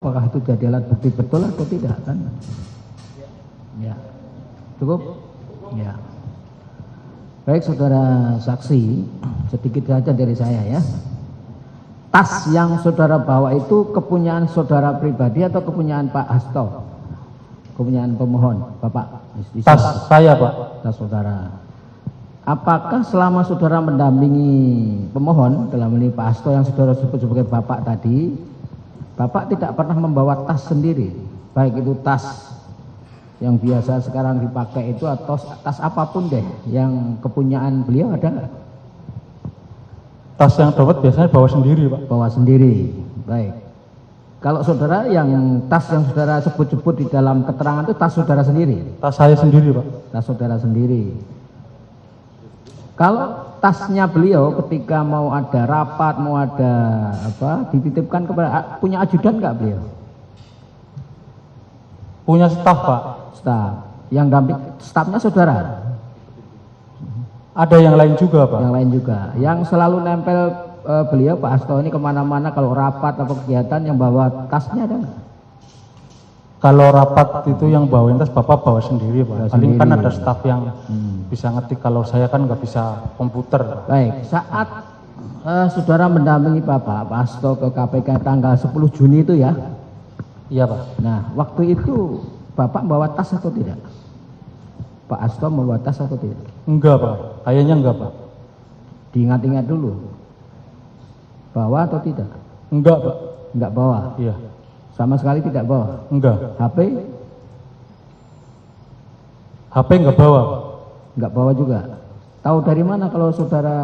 apakah itu jadi alat bukti betul atau tidak kan? Ya, cukup? Ya. Baik saudara saksi, sedikit saja dari saya ya. Tas yang saudara bawa itu kepunyaan saudara pribadi atau kepunyaan Pak Hasto? Kepunyaan pemohon, Bapak? Tas saya, Pak. Tas saudara. Apakah selama saudara mendampingi pemohon dalam ini Pak Hasto yang saudara sebut sebagai Bapak tadi, Bapak tidak pernah membawa tas sendiri, baik itu tas yang biasa sekarang dipakai itu atau tas apapun deh yang kepunyaan beliau ada nggak? Tas yang dapat biasanya bawa sendiri, Pak. Bawa sendiri, baik. Kalau saudara yang tas yang saudara sebut-sebut di dalam keterangan itu tas saudara sendiri? Tas saya sendiri, Pak. Tas saudara sendiri. Kalau tasnya beliau ketika mau ada rapat, mau ada apa, dititipkan kepada punya ajudan nggak beliau? Punya staf, Pak. Staf. Yang damping stafnya saudara? Ada yang lain juga, Pak. Yang lain juga. Yang selalu nempel beliau Pak Hasto ini kemana-mana kalau rapat atau kegiatan yang bawa tasnya ada nggak? Kalau rapat itu yang bawain tas Bapak bawa sendiri, Pak. Bawa Paling kan sendiri. ada staf yang bisa ngetik, kalau saya kan nggak bisa komputer. Baik, saat saudara mendampingi Pak Hasto ke KPK tanggal 10 Juni itu ya. Iya, Pak. Nah, waktu itu Bapak bawa tas atau tidak? Pak Hasto membawa tas atau tidak? Enggak, Pak. Kayaknya enggak, Pak. Diingat-ingat dulu. Bawa atau tidak? Enggak, Pak. Enggak bawa. Iya. Sama sekali tidak bawa. Enggak. HP HP enggak bawa, Pak. enggak bawa juga. Tahu dari mana kalau saudara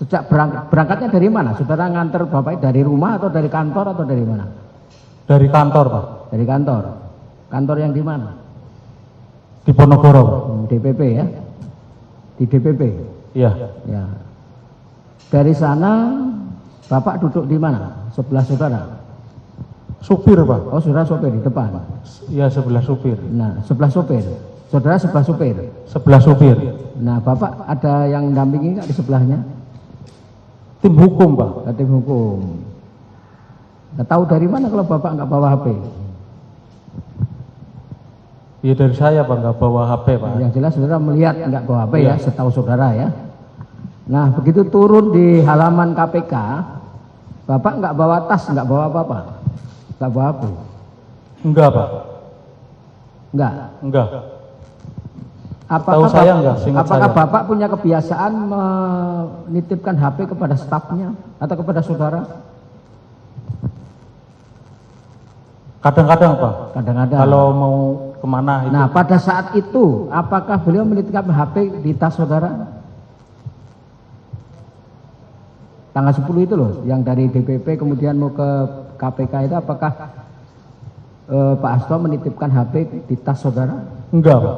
sejak berangkatnya dari mana? Saudara nganter Bapak dari rumah atau dari kantor atau dari mana? Dari kantor, Pak. Dari kantor. Kantor yang di mana? Di Ponorogo, Pak. DPP ya. Di DPP. Iya. Ya. Dari sana Bapak duduk di mana? Sebelah saudara. Supir, Pak. Oh, saudara sopir di depan. Iya, sebelah supir. Nah, sebelah sopir. Saudara sebelah sopir. Sebelah supir. Nah, Bapak ada yang dampingi nggak di sebelahnya? Tim hukum, Pak. Tim hukum. Nah, tahu dari mana kalau Bapak nggak bawa HP? Iya, dari saya, Pak, nggak bawa HP, Pak. Yang jelas saudara melihat nggak bawa HP ya, setahu saudara ya. Nah, begitu turun di halaman KPK, Bapak nggak bawa tas, nggak bawa apa-apa, nggak bawa HP. Enggak, Pak. Enggak. Enggak. Apakah Tahu saya enggak, seingat apakah saya. Bapak punya kebiasaan menitipkan HP kepada stafnya atau kepada saudara? Kadang-kadang, Pak. Kadang-kadang. Kalau mau kemana itu. Nah, pada saat itu, apakah beliau menitipkan HP di tas saudara? Tanggal 10 itu loh, yang dari DPP kemudian mau ke KPK itu, apakah Pak Hasto menitipkan HP di tas saudara? Enggak, Pak.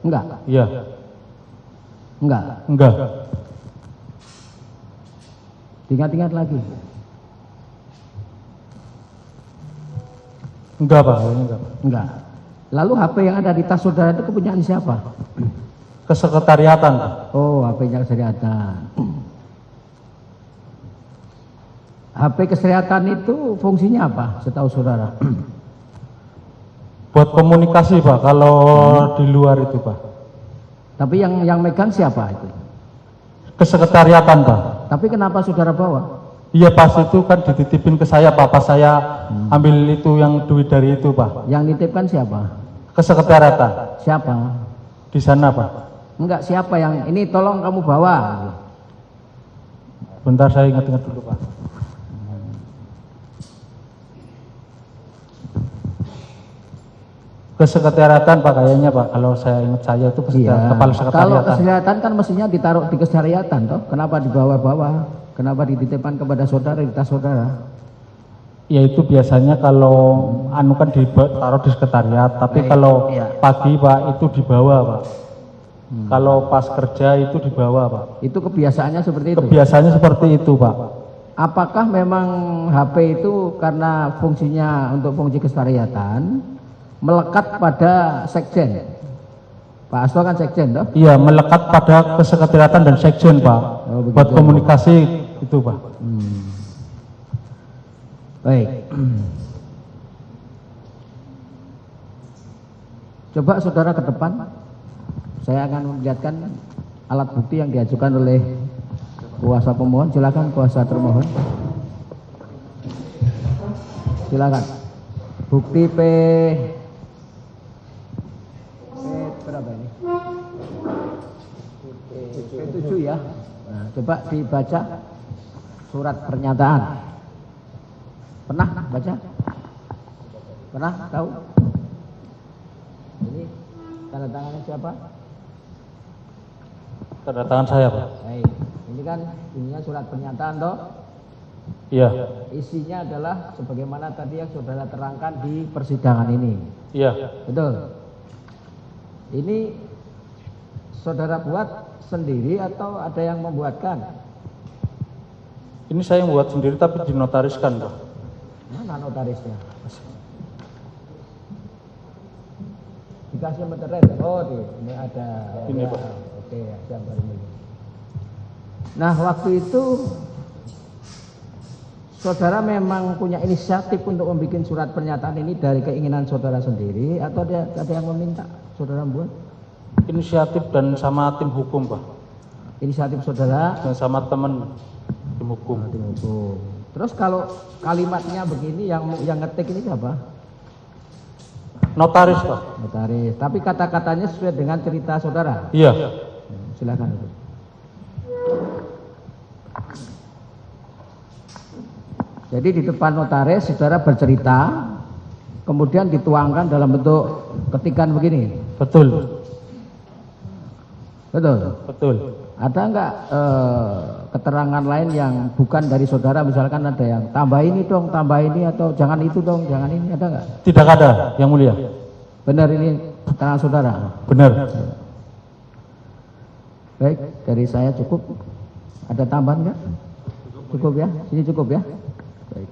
Enggak? Iya. Enggak? Enggak. Ingat-ingat lagi. Enggak, Pak. Enggak. Enggak. Lalu HP yang ada di tas saudara itu kepunyaan siapa? Kesekretariatan, Pak. Oh, HP-nya kesehatan. HP kesehatan itu fungsinya apa setahu saudara? Buat komunikasi, Pak, kalau di luar itu, Pak. Tapi yang megang siapa itu? Kesekretariatan, Pak. Tapi kenapa saudara bawa? Iya, pas itu kan dititipin ke saya, Pak. Pas saya ambil itu yang duit dari itu, Pak. Yang nitipkan siapa? Kesekretariatan. Siapa? Di sana, Pak. Enggak, siapa yang ini tolong kamu bawa? Bentar, saya ingat-ingat dulu, Pak. Kesekretariatan, Pak, kayaknya, Pak. Kalau saya ingat saya itu Iya. kepala Kalau sekretariatan. kesehatan kan mestinya ditaruh di kesehariatan toh. Kenapa dibawa-bawa? Kenapa dititipkan kepada saudara di tas saudara? Ya itu biasanya kalau anu kan ditaruh di sekretariat, tapi Baik, kalau iya. pagi, Pak, itu dibawa, Pak. Kalau pas kerja itu dibawa, Pak. Itu kebiasaannya seperti itu. Kebiasaannya seperti itu, Pak. Apakah memang HP itu karena fungsinya untuk fungsi kesehariatan melekat pada sekjen? Pak Hasto kan sekjen toh? Iya, melekat pada kesekretariatan dan sekjen, Pak. Oh, begitu. Buat komunikasi itu, Pak. Baik. Coba saudara ke depan. Saya akan memperlihatkan alat bukti yang diajukan oleh kuasa pemohon. Silakan kuasa termohon. Silakan. Bukti P berapa ini? P7 ya. Nah, coba dibaca surat pernyataan. Pernah baca? Pernah tahu? Ini tanda tangannya siapa? Tanda tangan saya, Pak. Baik. Ini kan ininya surat pernyataan toh? Iya. Isinya adalah sebagaimana tadi yang saudara terangkan di persidangan ini. Iya. Betul. Ini saudara buat sendiri atau ada yang membuatkan? Ini saya yang buat sendiri tapi dinotariskan, Pak. Mana notarisnya? Dikasih meterai. Oh, ini ada. Ini, ya. Pak. Oke, yang baru ini. Nah, waktu itu saudara memang punya inisiatif untuk membuat surat pernyataan ini dari keinginan saudara sendiri atau ada yang meminta saudara buat? Inisiatif dan sama tim hukum, Pak. Inisiatif saudara Dan sama teman tim hukum. tim hukum. Terus kalau kalimatnya begini yang ngetik ini siapa? Notaris, Pak. Notaris. Tapi kata-katanya sesuai dengan cerita saudara. Iya. Silakan. Jadi di depan notaris saudara bercerita, kemudian dituangkan dalam bentuk ketikan begini. Betul. Betul. Betul. Ada enggak keterangan lain yang bukan dari saudara, misalkan ada yang tambah ini dong, tambah ini, atau jangan itu dong, jangan ini, ada enggak? Tidak ada, Yang Mulia. Benar ini keterangan saudara? Benar. Baik, dari saya cukup. Ada tambahan enggak? Cukup ya? Sini cukup ya? Baik.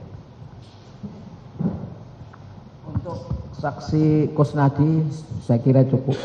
Untuk saksi Kusnadi saya kira cukup.